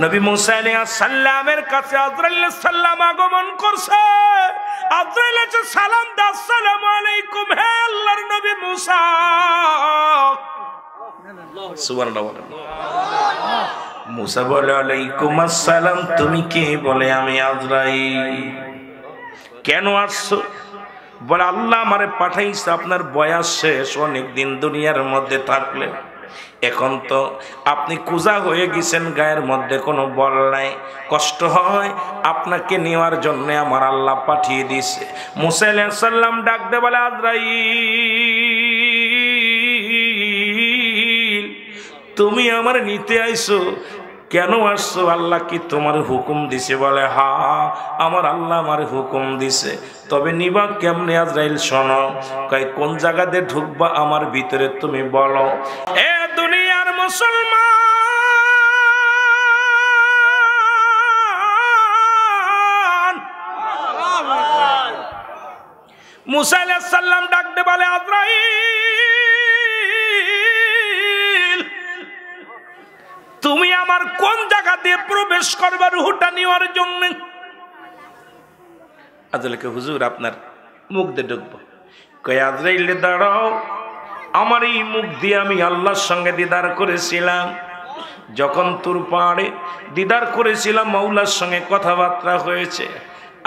নবী মুসা আলাইহিস সালামের কাছে আজরাইল সালাম আগমন করছে। আজরাইল এসে সালাম দাও, আসসালামু আলাইকুম হে আল্লাহর নবী মুসা। সুবহানাল্লাহ বলেন। মুসা বলে আলাইকুম আসসালাম, তুমি কে? বলে আমি আজরাইল। কেন আসছো? বলে আল্লাহ আমারে পাঠাইছে, আপনার বয়স শেষ, অনেক দিন দুনিয়ার মধ্যে থাকলে, এখন তো আপনি কুজা হয়ে গেছেন, গায়ের মধ্যে কোনো বল নাই, কষ্ট হয়, আপনাকে নেওয়ার জন্য আমার আল্লাহ পাঠিয়ে দিয়েছে। মুসা আলাইহিস সালাম ডাক দে বলে আজরাইল, তুমি আমার নিতে আইছো, কেন আসছো? আল্লাহ কি তোমার হুকুম দিছে? বলে হা, আমার আল্লাহ আমার হুকুম দিছে। তবে নিবা কেমনে আজরাইল? শোনো, কই কোন জায়গাতে ঢুকবা আমার ভিতরে তুমি বলো। এ দুনিয়ার মুসলমান, মুসা আলাইহিস সালাম ডাক দে বলে আজরাইল, তুমি আমার কোন জায়গা দিয়ে প্রবেশ করবে রুহটা নেওয়ার জন্য? আজরাইলকে হুজুর আপনার মুখ দিয়ে ঢুকবো। কয় আজরাইল দাঁড়াও, আমার এই মুখ দিয়ে আমি আল্লাহর সঙ্গে দিদার করেছিলাম, যখন তোর পাহাড়ে দিদার করেছিলাম, মাওলার সঙ্গে কথাবার্তা হয়েছে,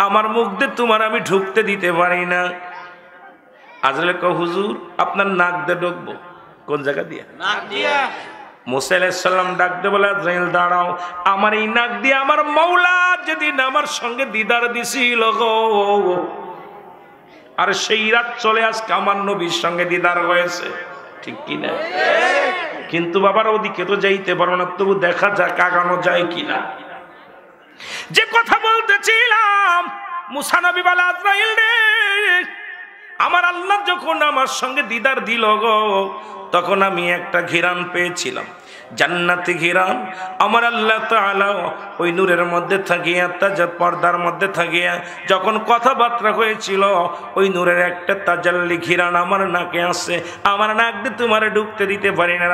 আমার মুখ দিয়ে তোমার আমি ঢুকতে দিতে পারি না। আজরাইল কয় হুজুর আপনার নাক দিয়ে ঢুকবো। কোন জায়গা দিয়ে? নাক দিয়ে। মুসা আলাইহিস সালাম ডাক দে বলে আজরাইল দাঁড়াও, আমার এই নাক দিয়ে আমার মাওলা যেদিন আমার সঙ্গে দিদার দিছিল গো, আর সেই রাত চলে আজকে আমার নবীর সঙ্গে দিদার হয়েছে, ঠিক কিনা? কিন্তু বাবার ওদিকে তো যাইতে পারো না, তবু দেখা যাক আগানো যায় কিনা। যে কথা বলতেছিলাম, মুসা নবী বলে আজরাইল রে, আমার আল্লাহ যখন আমার সঙ্গে দিদার দিল গো, তখন আমি একটা ঘিরান পেয়েছিলাম, জান্নাতি ঘিরান। আমার আল্লাহ তাআলা ওই নূরের মধ্যে থাকিয়া, তাজা পর্দার মধ্যে থাকিয়া যখন কথাবার্তা হয়েছিল, ওই নূরের একটা তাজাল্লি ঘিরান আমার নাকে আসছে, আমার নাক দিয়ে তোমারে ঢুকতে দিতে পারি না।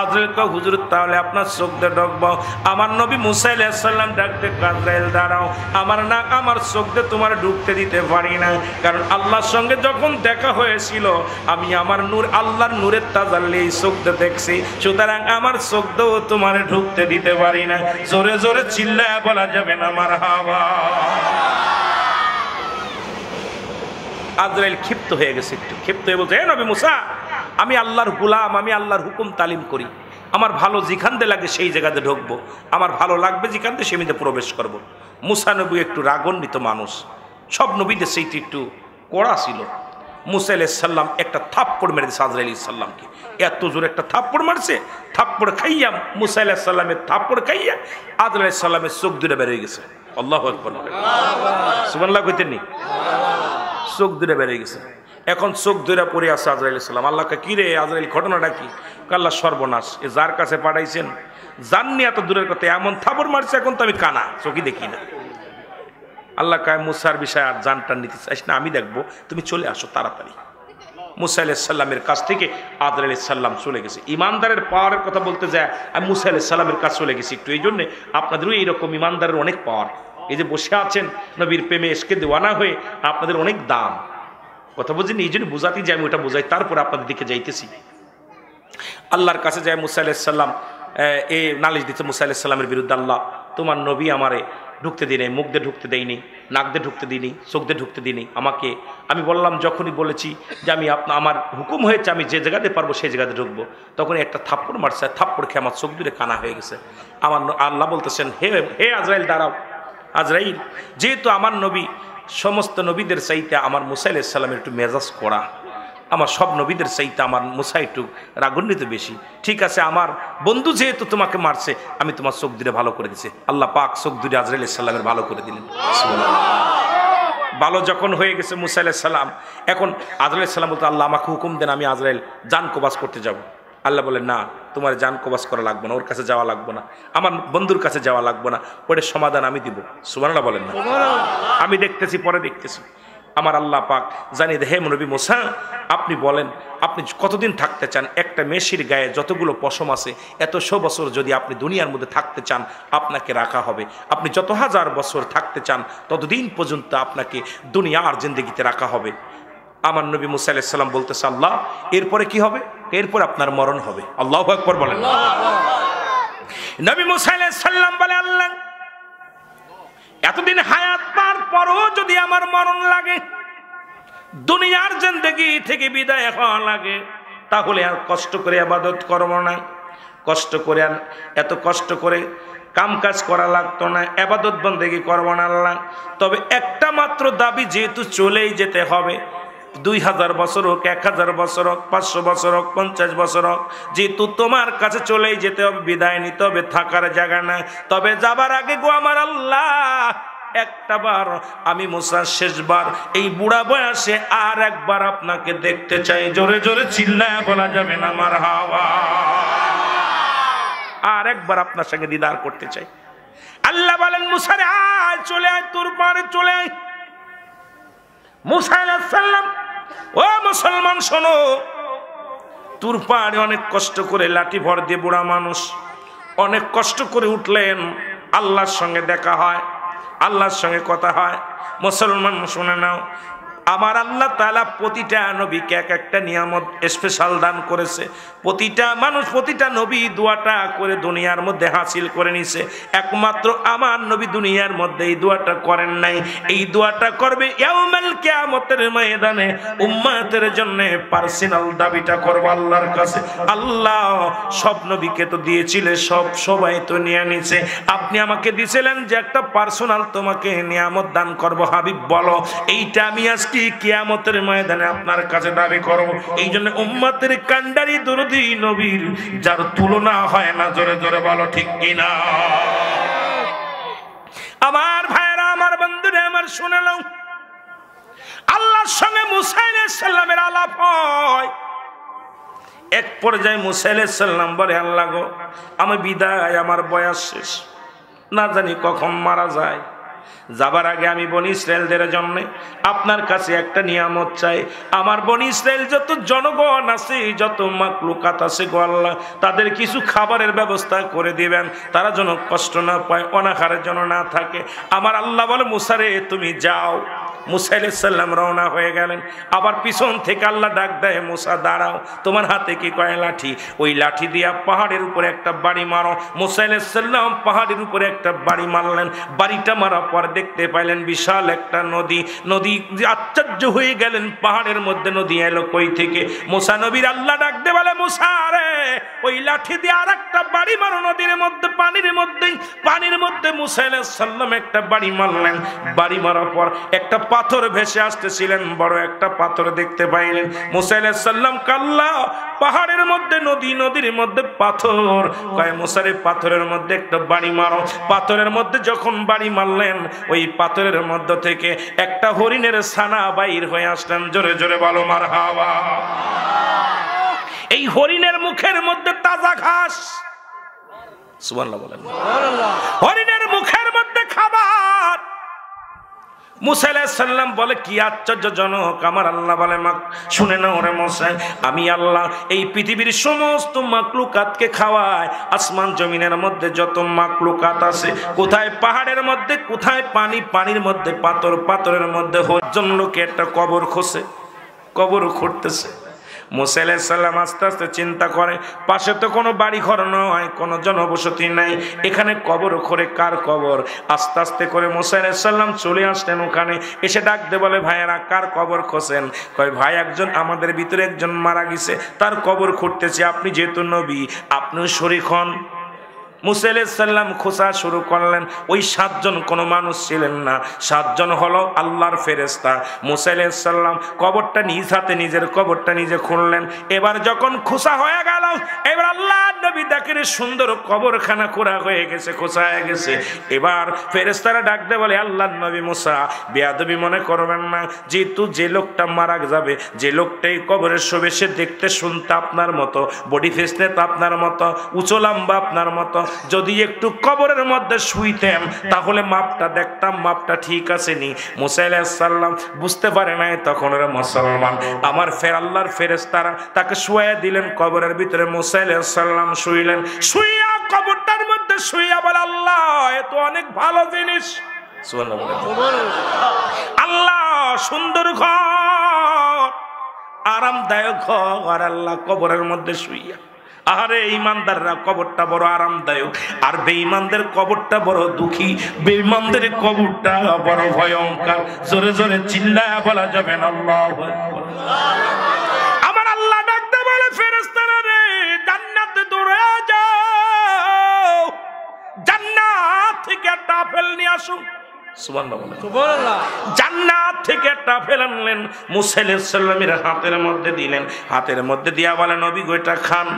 আজরাইল কয় হুজুর তাহলে আপনার চোখ দিয়ে ঢুকবো। আমার নবী মুসা আলাইহিস সালাম ডাকতে, আজরাইল দাঁড়াও, আমার নাক আমার চোখ দিয়ে তোমার ঢুকতে দিতে পারি না, কারণ আল্লাহর সঙ্গে যখন দেখা হয়েছিল আমি আমার নূর, আল্লাহর নূরের তাজাল্লি চোখ দিয়ে দেখছি, সুতরাং আমার চোখ দিয়েও তোমার ঢুকতে দিতে পারি না। জোরে জোরে চিল্লায়া বলা যাবে না মারহাবা। আজরাইল ক্ষিপ্ত হয়ে গেছে, একটু ক্ষিপ্ত হয়ে বলছে, হে নবী মুসা, আমি আল্লাহর গোলাম, আমি আল্লাহর হুকুম তালিম করি, আমার ভালো যেখান দিয়ে লাগে সেই জায়গাতে ঢুকবো, আমার ভালো লাগবে যেখান দিয়ে সেমিতে প্রবেশ করব। মুসা নবী একটু রাগান্বিত মানুষ, সব নবীদের সেইটি একটু কড়া ছিল। মুসা আলাইহিস সালাম একটা থাপ্পড় মেরে দিয়েছে আজরাইল আলাইহিস সালামকে, এত জোরে একটা থাপ্পড় মারছে, থাপ্পড় খাইয়া মুসা আলাইহিস সালামের থাপ্পড় খাইয়া আজরাইল আলাইহিস সালামের চোখ দুটো বের হয়ে গেছে। আল্লাহু আকবার, সুবহানাল্লাহ কইতেন নি? চোখ দুটো বের হয়ে গেছে। এখন চোখ দুইটা পড়ে আছে আজরাইল আলাইহিস সালাম। আল্লাহকে কি রে আজরাইল, ঘটনাটা কি? আল্লাহ সর্বনাশ, এ যার কাছে পাঠাইছেন জাননি, এত দূরের কথা, এমন থাপ্পড় মারছে, এখন তো আমি কানা, চোখই দেখি না। আল্লাহ কয় মুসার বিষয় আর জানটা নিতে চাইস না, আমি দেখবো, তুমি চলে আসো তাড়াতাড়ি। মুসা আলাইহিস সালামের কাছ থেকে আজরাইল আলাইহিস সালাম চলে গেছে। ইমানদারের পাওয়ারের কথা বলতে যায় আমি মুসা আলাইহিস সালামের কাছে চলে গেছি একটু, এই জন্যে আপনাদেরও এইরকম ইমানদারের অনেক পাওয়ার। এই যে বসে আছেন নবীর প্রেমে এসকে দেওয়ানা হয়ে, আপনাদের অনেক দাম। কথা বলছেন, এই জন্য বোঝাতেই যে আমি ওটা বোঝাই, তারপর আপনাদের দিকে যাইতেছি। আল্লাহর কাছে যায় মুসা আলাইহিস সালাম, এই নালিশ দিচ্ছে মুসা আলাইহিস সালামের বিরুদ্ধে, আল্লাহ তোমার নবী আমারে ঢুকতে দিই নাই, মুখ দিয়ে ঢুকতে দেয়নি, নাক দিয়ে ঢুকতে দিইনি, চোখ দিয়ে ঢুকতে দিইনি আমাকে। আমি বললাম, যখনই বলেছি যে আমি আমার হুকুম হয়েছে আমি যে জায়গাতে পারবো সেই জায়গাতে ঢুকবো, তখন একটা থাপ্পড় মারছে, থাপ্পড় খেয়ে আমার চোখ দুটো কানা হয়ে গেছে। আমার আল্লাহ বলতেছেন, হে হে আজরাইল দাঁড়াও। আজরাইল, যেহেতু আমার নবী সমস্ত নবীদের চাইতে আমার মুসা আলাইহিস সালামের একটু মেজাজ কড়া, আমার সব নবীদের চাইতে আমার মুসা একটু রাগান্বিত বেশি, ঠিক আছে আমার বন্ধু যেহেতু তোমাকে মারছে, আমি তোমার চোখ দুটো ভালো করে দিচ্ছি। আল্লাহ পাক চোখ দুটো আজরাইল আলাইহিস সালামের ভালো করে দিলেন। ভালো যখন হয়ে গেছে মুসা আলাইহিস সালাম, এখন আজরাইল আলাইহিস সালাম বলতে, আল্লাহ আমাকে হুকুম দেন, আমি আজরাইল জান কবাজ করতে যাব। আল্লাহ বলেন, না তোমার জান কবাজ করা লাগবে না, ওর কাছে যাওয়া লাগবে না, আমার বন্ধুর কাছে যাওয়া লাগবে না, ওটার সমাধান আমি দিব। সুবহানাল্লাহ বলেন না? আমি দেখতেছি, পরে দেখতেছি। আমার আল্লাহ পাক জানিয়ে দেয়, হে নবী মুসা আপনি বলেন আপনি কতদিন থাকতে চান? একটা মেষির গায়ে যতগুলো পশম আছে এতশো বছর যদি আপনি দুনিয়ার মধ্যে থাকতে চান আপনাকে রাখা হবে। আপনি যত হাজার বছর থাকতে চান ততদিন পর্যন্ত আপনাকে দুনিয়ার জিন্দেগিতে রাখা হবে। আমার নবী মুসা আলাইহিস সালাম বলতেছে, আল্লাহ এরপরে কি হবে? এরপর আপনার মরণ হবে। আল্লাহু আকবার বলেন। নবী মুসা আলাইহিস সালাম বলে, আল্লাহ এতদিন হায়াত পার পরও যদি আমার মরণ লাগে, দুনিয়ার জিন্দেগি থেকে বিদায় হওয়া লাগে, তাহলে আর কষ্ট করে ইবাদত করব না, কষ্ট করে আর এত কষ্ট করে কাম কাজ করা লাগতো না, ইবাদত বন্দেগী করব না আল্লাহ। তবে একটা মাত্র দাবি, যেহেতু চলেই যেতে হবে, 2000 বছর হোক, 1000 বছর হোক, 500 বছর হোক, 50 বছর হোক, যেহেতু তোমার কাছে চলেই যেতে হবে, বিদায় নিতে হবে, থাকার জায়গা না। তবে যাবার আগে গো আমার আল্লাহ, একটা বার আমি মুসা শেষবার এই বুড়া বয়সে আর একবার আপনাকে দেখতে চাই। জোরে জোরে চিল্লায় বলা যাবে না মারহাবা। আর একবার আপনার সঙ্গে দিদার করতে চাই। আল্লাহ বলেন, মুসা রে আয়, চলে আয়, তোর পারে চলে আয়। মুসা আলাইহিস সালাম, ও মুসলমান শোনো, তোর পারে অনেক কষ্ট করে লাঠি ভর দিয়ে বুড়া মানুষ অনেক কষ্ট করে উঠলেন। আল্লাহর সঙ্গে দেখা হয়, আল্লাহর সঙ্গে কথা হয়। মুসলমান শুনে নাও, আমার আল্লাহ তাআলা প্রতিটা নবীকে এক একটা নিয়ামত স্পেশাল দান করেছে। প্রতিটা মানুষ, প্রতিটা নবী দোয়াটা করে দুনিয়ার মধ্যে হাসিল করে নিছে। একমাত্র আমার নবী দুনিয়ার মধ্যে এই দোয়াটা করেন নাই। এই দোয়াটা করবে ইয়াউমাল কিয়ামতের ময়দানে, উম্মতের জন্য পার্সোনাল দাবিটা করব আল্লাহর কাছে। আল্লাহ সব নবীকে তো দিয়েছিলে, সবাই তো নিয়ে নিছে, আপনি আমাকে দিয়েছিলেন যে একটা পার্সোনাল তোমাকে নিয়ামত দান করব। হাবিব বলো, এইটা আমি আজকে কিয়ামতের ময়দানে আপনার কাছে দাবি করব। এই জন্য উম্মতের কান্ডারি দরদি নবীর যার তুলনা হয় না, জোরে জোরে বলো ঠিক কিনা। আমার ভাইরা, আমার বন্ধুরা, আমার শুনে নাও, আল্লাহর সঙ্গে মুসা আলাইহিস সালামের আলাপ হয়। এক পর্যায়ে মুসা আলাইহিস সালাম বলে, আল্লাহ গো আমি বিদায়, আমার বয়স শেষ, না জানি কখন মারা যায়। যাবার আগে আমি বনি ইসরায়েলদের জন্য আপনার কাছে একটা নিয়ামত চাই। আমার বনি ইসরায়েল যত জনগণ আছে, যত মাকলুকাত আছে গো আল্লাহ, তাদের কিছু খাবারের ব্যবস্থা করে দিবেন, তারা যেন কষ্ট না পায়, অনাহারের জন্য না থাকে। আমার আল্লাহ বলে, মুসা রে তুমি যাও। মুসা আলাইহিস সালাম রওনা হয়ে গেলেন। আবার পিছন থেকে আল্লাহ ডাক দেয়, মুসা দাঁড়াও, তোমার হাতে কি কয়? লাঠি। ওই লাঠি দিয়া পাহাড়ের উপরে একটা বাড়ি মারো। মুসা আলাইহিস সালাম পাহাড়ের উপরে একটা বাড়ি মারলেন। বাড়িটা মারার পর দেখতে পাইলেন বিশাল একটা নদী। নদী আশ্চর্য হয়ে গেলেন, পাহাড়ের মধ্যে নদী এলো কই থেকে? মুসা নবীর আল্লাহ ডাক দে বলে, মুসা রে ওই লাঠি দিয়ে আর একটা বাড়ি মারো নদীর মধ্যে, পানির মধ্যে। মুসা আলাইহিস সালাম একটা বাড়ি মারলেন। বাড়ি মারার পর একটা পাথর ভেসে আসতেছিলেন, বড় একটা পাথর দেখতে পাইলেন। মুসা আলাইহিস সালাম কাল্লা, পাহাড়ের মধ্যে নদী, নদীর মধ্যে পাথর। কয় মুসা রে পাথরের মধ্যে একটা বাড়ি মারো। পাথরের মধ্যে যখন বাড়ি মারলেন, ওই পাথরের মধ্য থেকে একটা হরিণের ছানা বাইর হয়ে আসলেন। জোরে জোরে বলো মারহাবা। এই হরিণের মুখের মধ্যে তাজা ঘাস, সুবহানাল্লাহ বলেন। হরিণের মুখের মধ্যে খাবার। মুসা আলাইহিস সালাম বলে, কি আশ্চর্যজনক। আমার আল্লাহ বলে, শুনে নাও রে মুসা, আমি আল্লাহ এই পৃথিবীর সমস্ত মাকলুকাতকে খাওয়ায়। আসমান জমিনের মধ্যে যত মাকলুকাত আছে, কোথায় পাহাড়ের মধ্যে, কোথায় পানি, পানির মধ্যে পাথর, পাথরের মধ্যে হরিণ লোকে একটা কবর খোসে, কবর খুঁড়তেছে। মুসা আলাইহিস সালাম আস্তে আস্তে চিন্তা করে, পাশে তো কোনো বাড়ি ঘর নয়, কোনো জনবসতি নাই, এখানে কবর করে কার কবর? আস্তে আস্তে করে মুসা আলাইহিস সালাম চলে আসলেন ওখানে। এসে ডাক দে বলে, ভাইয়েরা কার কবর খোঁজেন? কয় ভাই একজন আমাদের ভিতরে একজন মারা গেছে, তার কবর খুঁড়তেছি, আপনি যেহেতু নবী আপনিও শরীক হন। মুসা আলাইহিস সালাম খোঁজা শুরু করলেন। ওই 7 জন কোনো মানুষ ছিলেন না, 7 জন হলো আল্লাহর ফেরেশতা। মুসা আলাইহিস সালাম কবরটা নিজ হাতে, নিজের কবরটা নিজে খুঁড়লেন। এবার যখন খোঁজা হয়ে গেল, এবার আল্লাহ নবী দেখেন সুন্দর কবরখানা খোঁড়া হয়ে গেছে, খোঁজা হয়ে গেছে। এবার ফেরেশতারা ডাক দেয় বলে, আল্লাহর নবী মুসা বেয়াদবি মনে করবেন না, যেহেতু যে লোকটা মারা যাবে, যে লোকটাই কবরের শোবে, সে দেখতে শুনতে আপনার মতো, বডি ফিটনেস আপনার মতো, উঁচু লম্বা আপনার মতো, যদি একটু কবরের মধ্যে শুইতেম তাহলে মাপটা দেখতাম মাপটা ঠিক আছে নি। মুসা আলাইহিস সালাম বুঝতে পারে নাই তখন ওরা মুসলমান। আমার আল্লাহর ফেরেশতারা তাকে শুয়ে দিলেন কবরের ভিতরে। মুসা আলাইহিস সালাম শুইলেন, শুইয়া কবরটার মধ্যে শুইয়া বলে আল্লাহ এ তো অনেক ভালো জিনিস। আল্লাহ সুন্দর ঘর, আরামদায়ক ঘর। আল্লাহ কবরের মধ্যে শুইয়া, আরে ইমানদাররা কবরটা বড় আরামদায়ক, আর বেঈমানদের কবরটা বড় দুঃখী, বেঈমানদের কবরটা বড় ভয়ঙ্কর। জোরে জোরে চিল্লায়া বলা যাবে না আল্লাহু আকবার। আমার আল্লাহ ডাকতে বলে ফেরেশতারা রে জান্নাতে দৌড়ে যাও, জান্নাত থেকে একটা আপেল নিয়ে আসুন। সুবহানাল্লাহ। জান্নাত থেকে একটা আপেল আনলেন, মুসা আলাইহিস সালামের হাতের মধ্যে দিলেন। হাতের মধ্যে দিয়া বলে নবী গো এটা খান।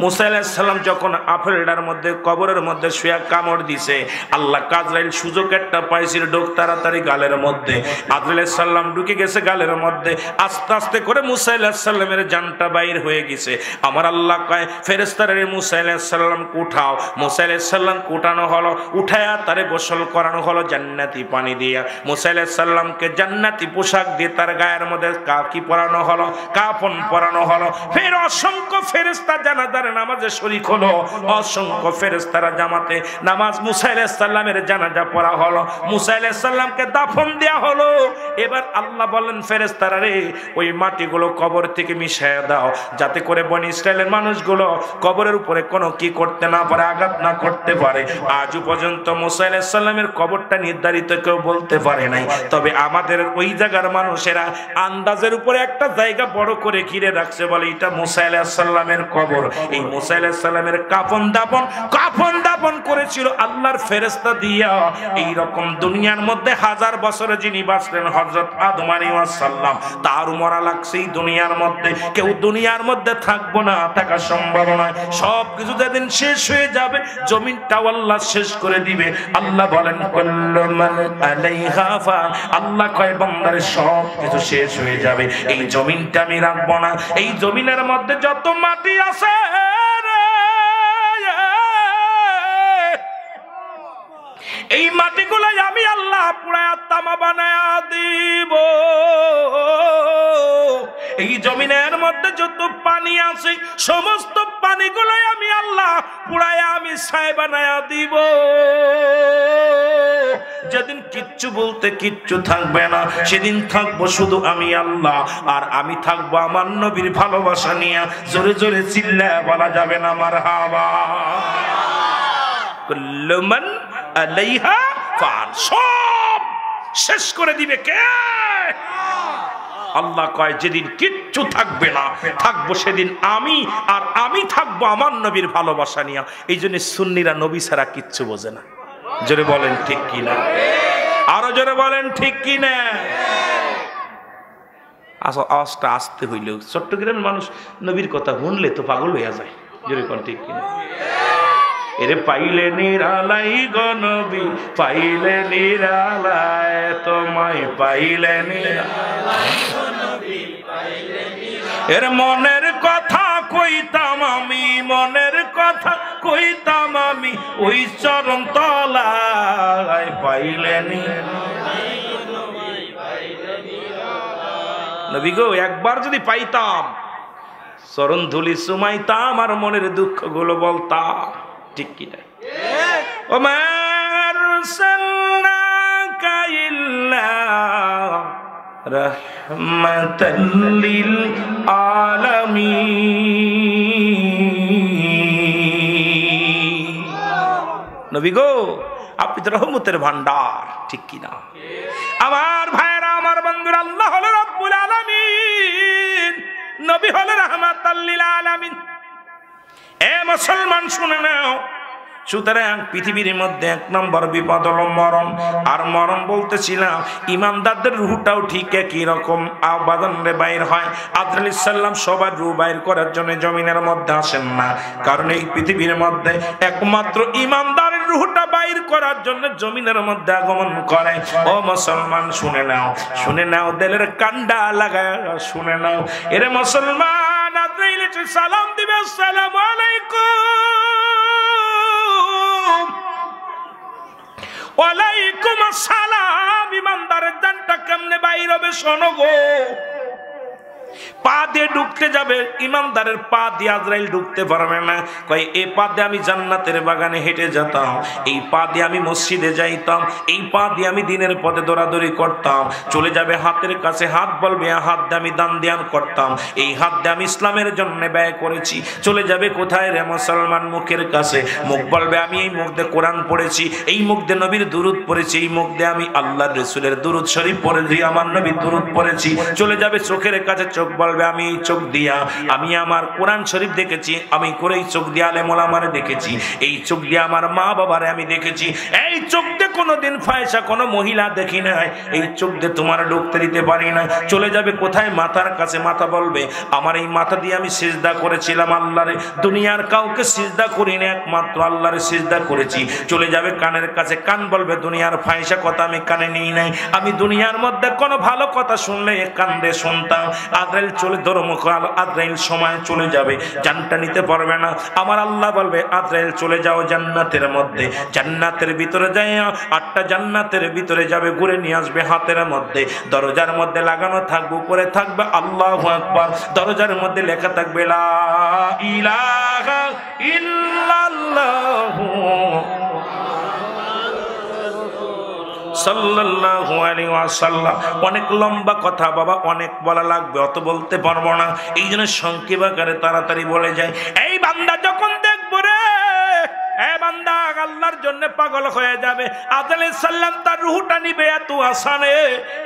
মুসা আলাইহিস সালাম যখন আপেলটার মধ্যে কবরের মধ্যে শুয়ে কামড় দিছে, আল্লাহ আজরাইল সুযোগ একটা পাইছিল, ঢোক তাড়াতাড়ি গালের মধ্যে। আজরাইল সালাম ঢুকে গেছে গালের মধ্যে, আস্তে আস্তে করে মুসা আলাইহিস সালামের জানটা বাইর হয়ে গেছে। আমার আল্লাহ কয় ফেরেশতারা মুসা আলাইহিস সালাম উঠাও। মুসা আলাইহিস সালাম উঠানো হলো, উঠায়া তারে গোসল করানো হলো জান্নাতি পানি দিয়া। মুসা আলাইহিস সালামকে জান্নাতি পোশাক দিয়ে তার গায়ের মধ্যে কি পরানো হলো, কাফন পরানো হলো। ফের অসংখ্য ফেরেশতা জানাজার নামাজে শরীক হলো, অসংখ্য ফেরেশতারা জামাতে নামাজ মুসা আলাইহিস সালামের জানাজা পড়া হলো, মুসা আলাইহিস সালামকে দাফন দেয়া হলো। এবার আল্লাহ বলেন ফেরেশতারা রে ওই মাটিগুলো কবর থেকে মিশায়া দাও, যাতে করে বনি ইসরায়েলের মানুষগুলো কবরের উপরে কোনো কি করতে না পারে, আঘাত না করতে পারে। আজও পর্যন্ত মুসা আলাইহিস সালামের কবরটা নির্ধারিত কেউ বলতে পারে নাই, তবে আমাদের ওই জায়গার মানুষেরা আন্দাজের উপরে একটা জায়গা বড় করে ঘিরে রাখছে, বলে এটা মুসা আলাইহিস সালামের কবর। এই মুসা আলাইহিস সালামের কাফন দাফন করেছিল আল্লাহর ফেরেশতা দিয়া। এই রকম দুনিয়ার মধ্যে 1000 বছরে যিনি বাঁচলেন হযরত আদম আলাইহিস সালাম, তার মরা লাগছে এই দুনিয়ার মধ্যে। কেউ দুনিয়ার মধ্যে থাকবো না, থাকা সম্ভব নয়। সব কিছু যেদিন শেষ হয়ে যাবে, জমিনটা আল্লাহ শেষ করে দিবে। আল্লাহ বলেন কুল্লু মান আলাইহা ফান, আল্লাহ কয় বান্দারে সব কিছু শেষ হয়ে যাবে, এই জমিনটা আমি রাখবো না। এই জমিনের মধ্যে যত মাটি আছে এই মাটিগুলাই আমি আল্লাহ পুরায়া তামা বানায়া দিব। এই জমিনের মধ্যে যত পানি আছে সমস্ত পানিগুলাই আমি আল্লাহ পুরায়া আমি ছাই বানায়া দিব। যেদিন কিচ্ছু বলতে কিচ্ছু থাকবে না, সেদিন থাকবো শুধু আমি আল্লাহ, আর আমি থাকবো আমার নবীর ভালোবাসা নিয়ে। জোরে জোরে চিল্লায়া বলা যাবে না মারহাবা। কুল্লু মান আলাইহা ফান, সব শেষ করে দিবে কে? আল্লাহ কয় যেদিন কিচ্ছু থাকবে না, থাকবো সেদিন আমি, আর আমি থাকবো আমার নবীর ভালোবাসা নিয়ে। এই জন্য সুন্নিরা নবী ছাড়া কিচ্ছু বোঝে না। জোরে বলেন ঠিক কিনা, আরো জোরে বলেন ঠিক কিনা। আওয়াজটা আসতে হইলেও চট্টগ্রামের মানুষ নবীর কথা শুনলে তো পাগল হইয়া যায়। জোরে কোন ঠিক কিনা। এরে পাইলে নিরালাই গো নবী, পাইলে নিরালায়, তোমায় পাইলে নিরালায় গো নবী, পাইলে নিরালায়। এর মনের কথা কইতাম আমি, মনের কথা কইতাম আমি, ওই চরণ তলায় পাইলে নিরালায় গো নবী, পাইলে নিরালায়। নবী গো একবার যদি পাইতাম, চরণ ধুলি সুমাইতাম, আর মনের দুঃখগুলো বলতাম। ঠিক কি না? ওমা আরসালনাকা ইল্লা রাহমাতাল লিল আলামিন। নবী গো আপনি তো রহমতের ভান্ডার। ঠিক কি না? আমার ভাইরা, আমার বন্ধুরা, আল্লাহ হলো রব্বুল আলামিন, নবী হলো রাহমাতাল লিল আলামিন। এ মুসলমান শুনে নাও, সুতরাং পৃথিবীর মধ্যে 1 নম্বর বিপদ হলো মরণ। আর মরণ বলতেছিলাম ইমানদারদের রূহটাও ঠিক একই রকম আবাদন রে বাইর হয়। আদম আলাইহিস সালাম সবার রূহ বাইর করার জন্য জমিনের মধ্যে আসেন না, কারণ এই পৃথিবীর মধ্যে একমাত্র ইমানদারের রূহটা বাইর করার জন্য জমিনের মধ্যে আগমন করে। ও মুসলমান শুনে নাও, শুনে নাও, দিলের কান্ডা লাগায় শুনে নাও। এরে মুসলমান, আদম সালাম দিবে, আসসালামু আলাইকুম। ওয়ালাইকুম আসসালাম। ইমানদারের জানটা কেমনে বাইর হবে শোনো গো। পা দিয়ে ঢুকতে যাবে, ইমানদারের পা দিয়ে আজরাইল ঢুকতে পারবে না। কয় এই পা দিয়ে আমি জান্নাতের বাগানে হেঁটে যেতাম, এই পা দিয়ে আমি মসজিদে যাইতাম, এই পা দিয়ে আমি দিনের পথে দৌড়াদৌড়ি করতাম। চলে যাবে হাতের কাছে, হাত বলবে হাত দিয়ে আমি দান ধ্যান করতাম, এই হাত দিয়ে আমি ইসলামের জন্য ব্যয় করেছি। চলে যাবে কোথায় রে মুসলমান? মুখের কাছে, মুখ বলবে আমি এই মুখ দিয়ে কোরআন পড়েছি, এই মুখ দিয়ে নবীর দুরুদ পড়েছি, এই মুখ দিয়ে আমি আল্লাহর রাসূলের দুরুদ শরীফ পড়েছি, আমার নবীর দুরুদ পড়েছি। চলে যাবে চোখের কাছে, চোখ বলবে আমি এই চোখ দিয়া আমি আমার কোরআন শরীফ দেখেছি, আমি করে এই চোখ দিয়ে আলেম ওলামারে দেখেছি, এই চোখ দিয়ে আমার মা বাবারে আমি দেখেছি, এই চোখ দিয়ে কোনোদিন ফায়সা কোনো মহিলা দেখি নাই, এই চোখ দিয়ে তোমার ঢুকতে দিতে পারি না। চলে যাবে কোথায়? মাথার কাছে, মাথা বলবে আমার এই মাথা দিয়ে আমি সিজদা করেছিলাম আল্লাহরে, দুনিয়ার কাউকে সিজদা করি না, একমাত্র আল্লাহরে সিজদা করেছি। চলে যাবে কানের কাছে, কান বলবে দুনিয়ার ফায়সা কথা আমি কানে নিই নাই, আমি দুনিয়ার মধ্যে কোনো ভালো কথা শুনলে কান দিয়ে শুনতাম। আজরাইল চলে ধর্মুখ, আজরাইল সময় চলে যাবে, জানটা নিতে পারবে না। আমার আল্লাহ বলবে আজরাইল চলে যাও জান্নাতের মধ্যে, জান্নাতের ভিতরে যায়, 8টা জান্নাতের ভিতরে যাবে, ঘুরে নিয়ে আসবে হাতের মধ্যে, দরজার মধ্যে লাগানো থাকবে, উপরে থাকবে আল্লাহু আকবার, দরজার মধ্যে লেখা থাকবে লা ইলাহা ইল্লাল্লাহু সাল্লাল্লাহু আলাইহি ওয়াসাল্লাম। অনেক লম্বা কথা বাবা, অনেক বলা লাগবে, অত বলতে পারবো না, এই জন্য সংক্ষেপ আকারে তাড়াতাড়ি বলে যায়। এই বান্দা যখন দেখবো রে, এ বান্দা আল্লাহর জন্য পাগল হয়ে যাবে, আদম আলাইহিস সালাম তার রূহটা নিবে এত আসানে,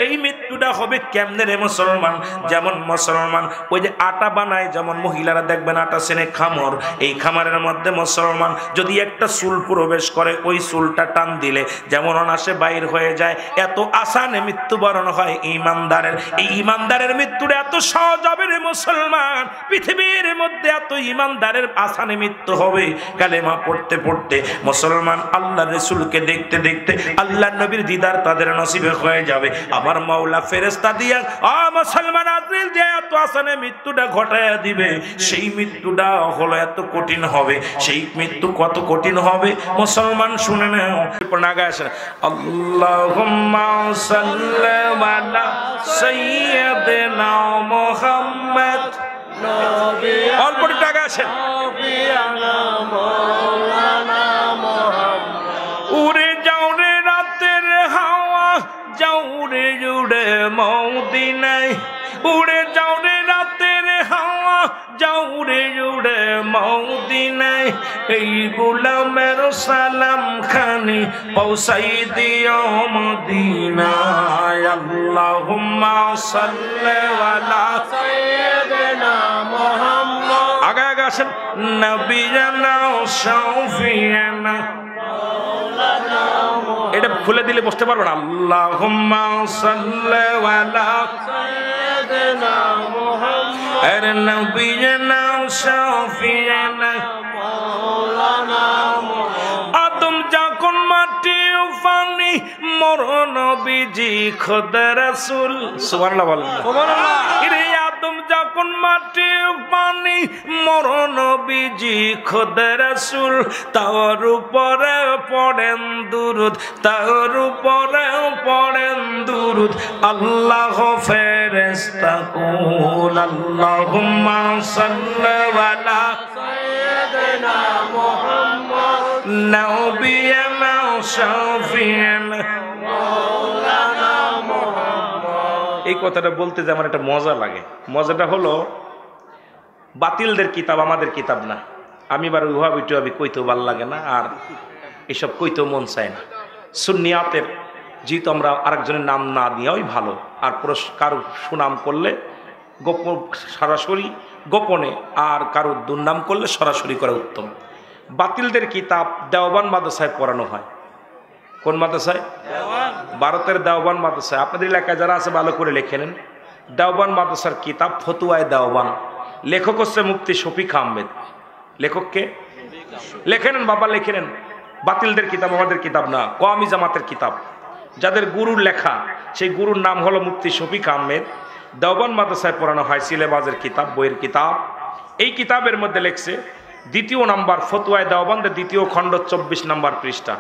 এই মৃত্যুটা হবে কেমনে রে মুসলমান? যেমন মুসলমান ওই যে আটা বানায়, যেমন মহিলারা দেখবেন আটা সেনে খামর, এই খামারের মধ্যে মুসলমান যদি একটা চুল প্রবেশ করে, ওই চুলটা টান দিলে যেমন অনাসে বাইর হয়ে যায়, এত আসানে মৃত্যুবরণ হয় ইমানদারের। এই ইমানদারের মৃত্যুটা এত সহজ হবে রে মুসলমান, পৃথিবীর মধ্যে এত ইমানদারের আসানে মৃত্যু হবে কালেমা পড়তে পড়তে। মুসলমান আল্লাহ রাসূলকে দেখতে দেখতে আল্লাহ নবীর দিদার তাদের নসিবে হয়ে যাবে। আমার মাওলা ফেরেশতা দিয়া মুসলমান আজরাইল দিয়ে এত আসানে মৃত্যুটা ঘটায়া দিবে, সেই মৃত্যুটা হলো এত কঠিন হবে। সেই মৃত্যু কত কঠিন হবে মুসলমান শুনে নাও। নাগা আসেন আল্লাহুম্মা সাল্লি আলা সাইয়্যিদিনা মুহাম্মদ, অল্প টাকা আসেন উড়ে যাও রে রাতের হাওয়া, যাও রে উড়ে মদিনায়, উড়ে যাও রে রাতের হাওয়া, যাও রে উড়ে মদিনায়, এই গোলামের সালাম খানি পৌঁছাই দিও মদিনায়। আল্লাহুম্মা সাল্লি আলা সাইয়্যিদিনা মুহাম্মদ, আগে আগে আসেন, নবিয়ানা শাফিয়ানা, এটা খুলে দিলে বুঝতে পারবেন। আল্লাহুম্মা সাল্লি আলা সাইয়্যিদিনা মুহাম্মদ, এর নবিয়ানা শাফিয়ানা মাওলানা মুহাম্মদ। আদম যখন মাটি পানি, মোর নবীজি খোদা রাসূল, সুবহানাল্লাহ বলেন সুবহানাল্লাহ। আদম যখন মাটি পানি, মোর নবীজি খোদা রাসূল, তার উপরে পড়েন দুরুদ, তার উপরে পড়েন দুরুদ, আল্লাহ ফেরেশতা কুল আল্লাহুম্মা সাল্লি আলা সাইয়্যিদিনা মুহাম্মদ, নবিয়ানা শাফিয়ানা মাওলানা মুহাম্মদ। এই কথাটা বলতে যে আমার একটা মজা লাগে। মজাটা হলো বাতিলদের কিতাব আমাদের কিতাব না, আমি বার উহাবি টুহাবি কইতেও ভাল লাগে না, আর এসব কইতেও মন চায় না। সুন্নিয়াতের যেহেতু আমরা আরেকজনের নাম না দেওয়াই ভালো, আর কারো সুনাম করলে গোপন সরাসরি গোপনে, আর কারো দুর্নাম করলে সরাসরি করা উত্তম। বাতিলদের কিতাব দেওবান মাদ্রাসায় পড়ানো হয়। কোন মাদ্রাসায়? ভারতের দেওবান মাদ্রাসায়। আপনাদের এলাকায় যারা আছে ভালো করে লেখে নেন। দেওবান মাদ্রাসার কিতাব ফতুয়ায়ে দেওবান, লেখক হচ্ছে মুফতি শফিক আহমেদ। লেখককে লেখে নেন বাবা, লেখে নেন। বাতিলদের কিতাব আমাদের কিতাব না, কওমি জামাতের কিতাব। যাদের গুরুর লেখা, সেই গুরুর নাম হলো মুফতি শফিক আহমেদ। দেওবান মাদ্রাসায় পড়ানো হয় সিলেবাসের কিতাব, বইয়ের কিতাব। এই কিতাবের মধ্যে লেখছে দ্বিতীয় নাম্বার ফতোয়ায়ে দেওবন্দের দ্বিতীয় খণ্ড 24 নম্বর পৃষ্ঠা।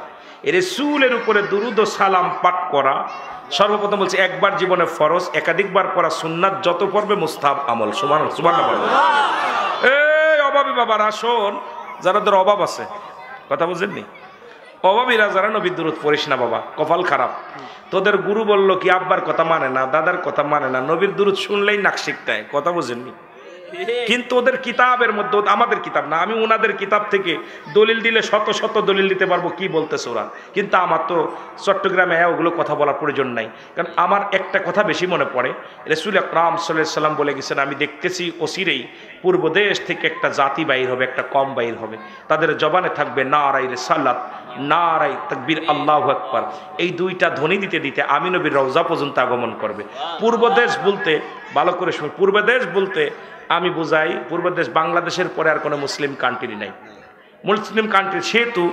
রাসূলের উপরে দুরূদ ও সালাম পাঠ করা সর্বপ্রথম বলছে একবার জীবনে ফরজ, একাধিকবার পড়া সুন্নাত, যত পড়বে মুস্তাহাব আমল। সুবহানাল্লাহ। এই অভাবী বাবারা শোন, যাদের অভাব আছে, কথা বুঝেননি, অভাবীরা যারা নবীর দুরূদ পড়িস না বাবা, কপাল খারাপ। তোদের গুরু বলল কি আব্বার কথা মানে না, দাদার কথা মানে না, নবীর দুরূদ শুনলেই নাক শিখতে, কথা বুঝেননি। কিন্তু ওদের কিতাবের মধ্যে, আমাদের কিতাব না, আমি ওনাদের কিতাব থেকে দলিল দিলে শত শত দলিল দিতে পারবো কি বলতেছে ওরা, কিন্তু আমার তো চট্টগ্রামে ওগুলো কথা বলার প্রয়োজন নাই। কারণ আমার একটা কথা বেশি মনে পড়ে, রাসূল আকরাম সাল্লাল্লাহু আলাইহি সাল্লাম বলে গেছেন, আমি দেখতেছি অচিরেই পূর্ব দেশ থেকে একটা জাতি বাইর হবে, একটা কম বাইর হবে, তাদের জবানে থাকবে নারায়ে রিসালাত, নারায়ে তাকবীর, আল্লাহু আকবার। এই দুইটা ধ্বনি দিতে দিতে আমি নবীর রওজা পর্যন্ত আগমন করবে। পূর্ব দেশ বলতে, ভালো করে শুনুন, পূর্ব দেশ বলতে আমি বুঝাই পূর্ব দেশ বাংলাদেশের পরে আর কোনো মুসলিম কান্ট্রি নাই, মুসলিম কান্ট্রি, সেহেতু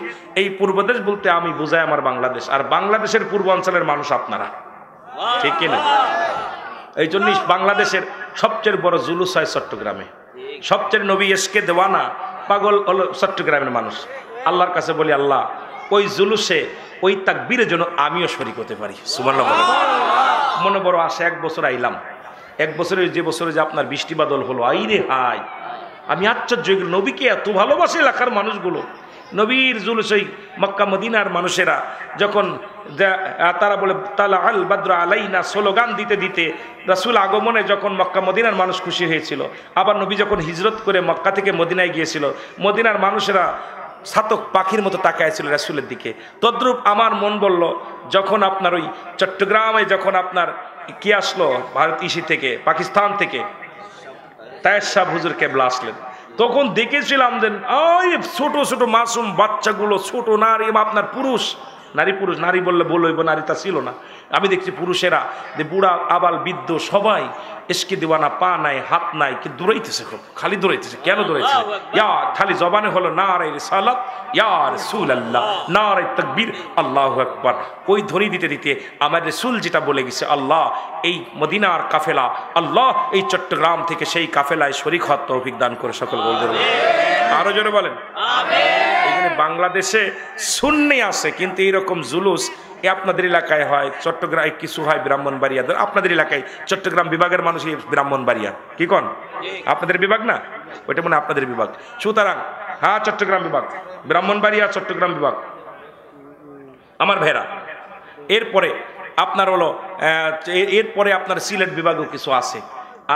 এই পূর্ব দেশ বলতে আমি বুঝাই আমার বাংলাদেশ, আর বাংলাদেশের পূর্বাঞ্চলের মানুষ আপনারা, ঠিক কিনা? এই জন্যই বাংলাদেশের সবচেয়ে বড় জুলুস হয় চট্টগ্রামে, সবচেয়ে নবী এসকে দেওয়ানা পাগল হলো চট্টগ্রামের মানুষ। আল্লাহর কাছে বলি, আল্লাহ ওই জুলুসে ওই তাকবীরের জন্য আমিও শরীক হতে পারি। সুবহানাল্লাহ। মনে বড় আশা, এক বছর আইলাম, এক বছরের যে বছরে যে আপনার বৃষ্টি বাদল হলো, আইরে হাই, আমি আশ্চর্য, নবীকে এত ভালোবাসে এলাকার মানুষগুলো। নবীর জুলুস, ওই মক্কা মদিনার মানুষেরা যখন তারা বলে তালা আল বাদ্র আলাইনা স্লোগান দিতে দিতে রাসূল আগমনে যখন মক্কা মদিনার মানুষ খুশি হয়েছিল, আবার নবী যখন হিজরত করে মক্কা থেকে মদিনায় গিয়েছিল, মদিনার মানুষেরা ছাতক পাখির মতো তাকায় ছিল রাসূলের দিকে। তদ্রূপ আমার মন বলল, যখন আপনার ওই চট্টগ্রামে যখন আপনার কি আসলো ভারত ইসি থেকে, পাকিস্তান থেকে তায়ের সাহেব হুজুর কেবলা আসলেন, তখন দেখেছিলাম যে ওই ছোট ছোট মাসুম বাচ্চাগুলো, ছোট নারী, আপনার পুরুষ, নারী পুরুষ, নারী বললে বলইব, নারী তা ছিল না, আমি দেখছি পুরুষেরা যে বুড়া আবাল বৃদ্ধ সবাই এসকে দেওয়ানা, পা নাই হাত নাই, কি দৌড়াইতেছে, খুব খালি দৌড়াইতেছে। কেন দৌড়াইছে? ইয়া খালি জবানে হলো নারায়ে রিসালাত, ইয়া রাসূলুল্লাহ, নারায়ে তাকবীর, আল্লাহু আকবার। ওই ধ্বনি দিতে দিতে আমার রাসূল যেটা বলে গেছে, আল্লাহ এই মদিনার কাফেলা, আল্লাহ এই চট্টগ্রাম থেকে সেই কাফেলায় শরীক হওয়ার তৌফিক দান করে সকল বলবেন আরো জোরে বলেন আমিন। এখানে বাংলাদেশে সুন্নি আছে, কিন্তু এইরকম জুলুস আপনাদের এলাকায় হয়, চট্টগ্রামে কিছু হয়, ব্রাহ্মণবাড়িয়া, আপনাদের এলাকায় চট্টগ্রাম বিভাগের মানুষ ব্রাহ্মণবাড়িয়া, কি কন আপনাদের বিভাগ না, ওইটা মনে আপনাদের বিভাগ। সুতরাং হ্যাঁ, চট্টগ্রাম বিভাগ, ব্রাহ্মণবাড়িয়া চট্টগ্রাম বিভাগ আমার ভেড়া। এরপরে আপনার হলো এরপরে আপনার সিলেট বিভাগও কিছু আছে।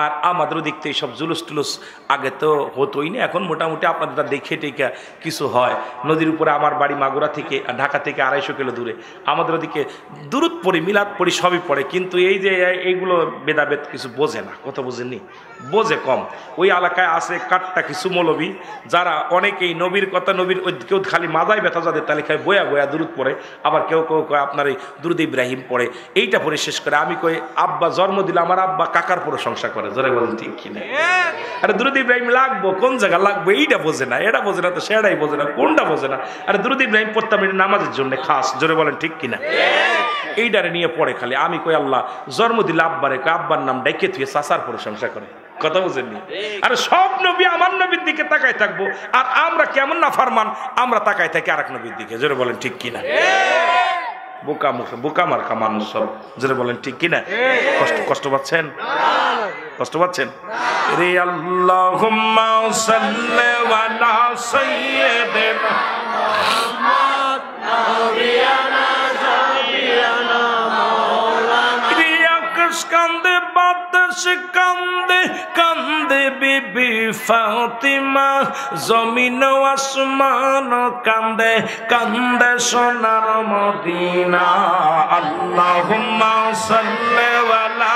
আর আমাদেরও দেখতে এইসব জুলুস টুলুস আগে তো হতোই না, এখন মোটামুটি আপনাদের দেখে টেকে কিছু হয়। নদীর উপরে আমার বাড়ি মাগুরা থেকে, ঢাকা থেকে 250 কিলো দূরে, আমাদের ওদিকে দুরূদ পড়ি, মিলাদ পড়ি, সবই পড়ে, কিন্তু এই যে এইগুলো বেদাবেদ কিছু বোঝে না, কথা বোঝেননি, বোঝে কম। ওই এলাকায় আছে কাটটা কিছু মৌলবী, যারা অনেকেই নবীর কথা, নবীর কেউ খালি মাজায় ব্যথা যাদের তালিকায় বয়া বয়া দুরূদ পড়ে, আবার কেউ কেউ আপনার এই দুরূদ ইব্রাহিম পড়ে, এইটা পড়ে শেষ করে। আমি কই আব্বা জন্ম দিলে আমার আব্বা কাকার প্রশংসা করে, জোরে বলেন ঠিক কিনা? আরে দুরূদ ইব্রাহিম লাগবো, কোন জায়গা লাগবে এইটা বোঝে না, এটা বোঝে না, তো সেটাই বোঝে না, কোনটা বোঝে না। আরে দুরূদ ইব্রাহিম পড়তাম নামাজের জন্য খাস, জোরে বলেন ঠিক কিনা? এইটারে নিয়ে পড়ে খালি। আমি কই আল্লাহ জন্ম দিলে আব্বারে, আব্বার নাম ডাইকে থুয়ে চাচার প্রশংসা করে, কথা বুঝেননি? আরে সব নবী আমার নবীর দিকে তাকায় থাকবো, আর আমরা কেমন না ফারমান, আমরা তাকায় থাকি আরেক নবীর দিকে, জোরে বলেন ঠিক কিনা? বোকা মুখে বোকা মার্কা মানুষ সব, জোরে বলেন ঠিক কিনা? কষ্ট পাচ্ছেন? কষ্ট পাচ্ছেন? রে আল্লাহুম্মা সাল্লি আলা সাইয়্যিদিনা মুহাম্মদ নবিয়ানা জাবিয়ানা মাওলানা। রিয়া কস কান্দে বাতাস কান্দে কান্দে বিবি ফাতিমা, জমিন আসমান কান্দে কান্দে সোনার মদিনা। আল্লাহুম্মা সাল্লি আলা